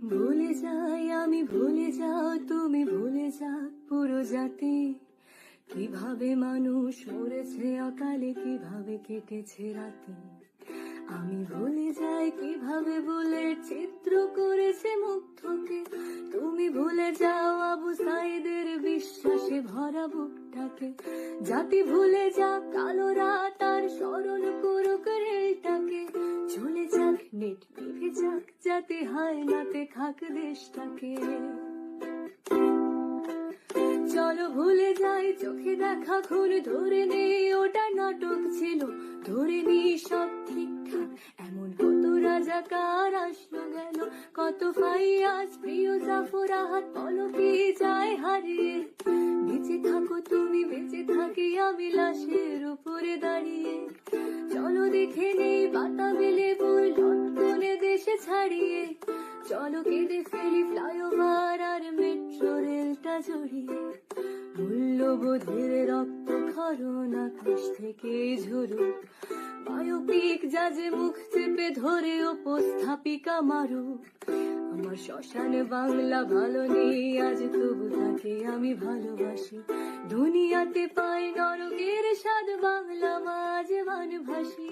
ভুলে যাই আমি, ভুলে যাও তুমি, ভুলে যাও পুরো জাতি। কিভাবে মানুষ মরেছে অকালে, কিভাবে কেটেছে রাতে। আমি ভুলে যাই কিভাবে বুলেট চিত্র করেছে মুগ্ধকে। তুমি ভুলে যাও আবু সাইদের বিশ্বাসে ভরা বুকটাকে। জাতি ভুলে যাক কালো রাত আর স্মরণ করুক রেলটাকে। চলে যাক নেট নিভে যাক, যাতে হায় নাতে খাক দেশটাকে। চলো ভুলে যাই চোখে দেখা খুন, ধরে নেই ওটা নাটক ছিল। ধরে নিই সব ঠিকঠাক, এমন কত রাজাকার আসলো গেল। কত ফাইয়াজ প্রিয় জাফর আহাত পলকে যায় হারিয়ে। বেঁচে থাকো তুমি, বেঁচে থাকি আমি লাশের উপরে দাঁড়িয়ে। চলো দেখে নেই বাতাবি লেবুর লটকনে দেশে ছাড়িয়ে। চলো কেঁদে ফেলি ফ্লাইওভার আর মেট্রো রেলটা জড়িয়ে। মূল্যবোধের রক্ত খরণ আকাশ থেকে ঝরুক। বায়োপিক জাজে মুখ চেপে ধরে উপস্থাপিকা মারুক। আমার শ্মশানে বাংলা ভালো নেই আজ, তবু তাকে আমি ভালোবাসি। দুনিয়াতে পাই নরকের স্বাদ, বাংলা মাঝে বানভাসি।